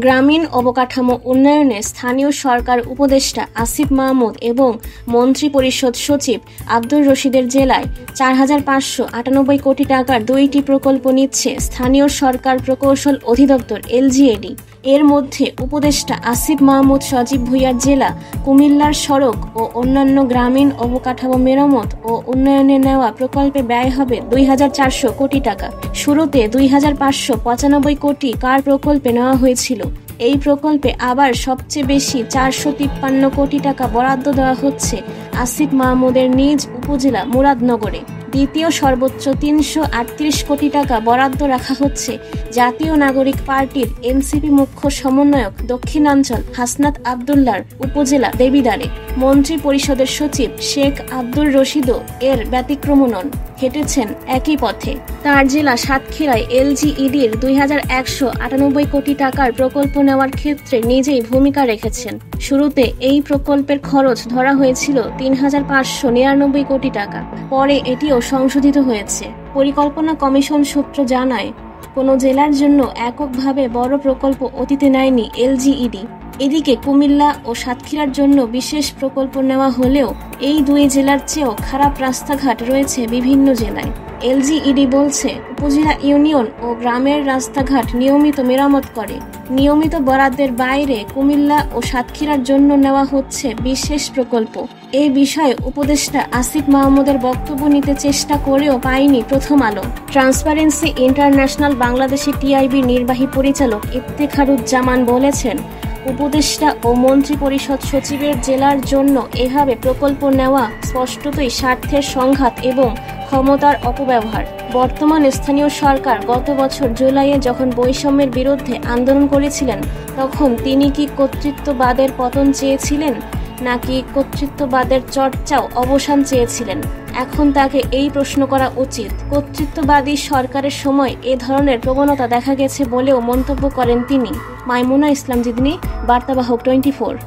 গ্রামীণ অবকাঠামো উন্নয়নে স্থানীয় সরকার উপদেষ্টা আসিফ মাহমুদ এবং মন্ত্রিপরিষদ সচিব আব্দুর রশিদের জেলায় ৪,৫৯৮ কোটি টাকার ২টি প্রকল্প নিচ্ছে স্থানীয় সরকার প্রকৌশল অধিদপ্তর LGAD। এর মধ্যে উপদেষ্টা আসিফ মাহমুদ সজীব ভুঁইয়ার জেলা কুমিল্লার সড়ক ও অন্যান্য গ্রামীণ অবকাঠামো মেরামত ও উন্নয়নে নেওয়া প্রকল্পে ব্যয় হবে ২,৪০০ কোটি টাকা। শুরুতে ২,৫৯৫ কোটি কার প্রকল্পে নেওয়া হয়েছিল। এই প্রকল্পে আবার সবচেয়ে বেশি ৪৫৩ কোটি টাকা বরাদ্দ দেওয়া হচ্ছে আসিফ মাহমুদের নিজ উপজেলা মুরাদনগরে। দ্বিতীয় সর্বোচ্চ ৩৩৮ কোটি টাকা বরাদ্দ রাখা হচ্ছে জাতীয় নাগরিক পার্টির এনসিপি মুখ্য সমন্বয়ক দক্ষিণাঞ্চল হাসনাত আবদুল্লাহর উপজেলা দেবিদ্বারে। মন্ত্রী পরিষদের সচিব শেখ আব্দুর রশিদও এর ব্যতিক্রম নন, হেঁটেছেন একই পথে। তার জেলা সাতক্ষীরায় LGEDর ২,১৯৮ কোটি টাকার প্রকল্প নেওয়ার ক্ষেত্রে নিজেই ভূমিকা রেখেছেন। শুরুতে এই প্রকল্পের খরচ ধরা হয়েছিল ৩,৫৯৯ কোটি টাকা, পরে এটিও সংশোধিত হয়েছে। পরিকল্পনা কমিশন সূত্র জানায়, কোনো জেলার জন্য এককভাবে বড় প্রকল্প অতীতে নেয়নি LGED। এদিকে কুমিল্লা ও সাতক্ষীরার জন্য বিশেষ প্রকল্প নেওয়া হলেও এই দুই জেলার চেয়েও খারাপ রাস্তাঘাট রয়েছে বিভিন্ন জেলায়। LGED বলছে, উপজেলা ইউনিয়ন ও গ্রামের রাস্তাঘাট নিয়মিত মেরামত করে। নিয়মিত বরাদ্দের বাইরে কুমিল্লা ও সাতক্ষীরার জন্য নেওয়া হচ্ছে বিশেষ প্রকল্প। এই বিষয়ে উপদেষ্টা আসিফ মাহমুদের বক্তব্য নিতে চেষ্টা করেও পায়নি প্রথম আলো। ট্রান্সপারেন্সি ইন্টারন্যাশনাল বাংলাদেশি TIB নির্বাহী পরিচালক ইফতেখারুজ্জামান বলেছেন, উপদেষ্টা ও মন্ত্রী পরিষদ সচিবের জেলার জন্য এভাবে প্রকল্প নেওয়া স্পষ্টতই স্বার্থের সংঘাত এবং ক্ষমতার অপব্যবহার। বর্তমান স্থানীয় সরকার গত বছর জুলাইয়ে যখন বৈষম্যের বিরুদ্ধে আন্দোলন করেছিলেন, তখন তিনি কি কর্তৃত্ববাদের পতন চেয়েছিলেন নাকি কর্তৃত্ববাদের চর্চাও অবসান চেয়েছিলেন? এখন তাকে এই প্রশ্ন করা উচিত। কর্তৃত্ববাদী সরকারের সময় এ ধরনের প্রবণতা দেখা গেছে বলেও মন্তব্য করেন তিনি। মাইমুনা ইসলাম জিদনি, বার্তাবাহক 24।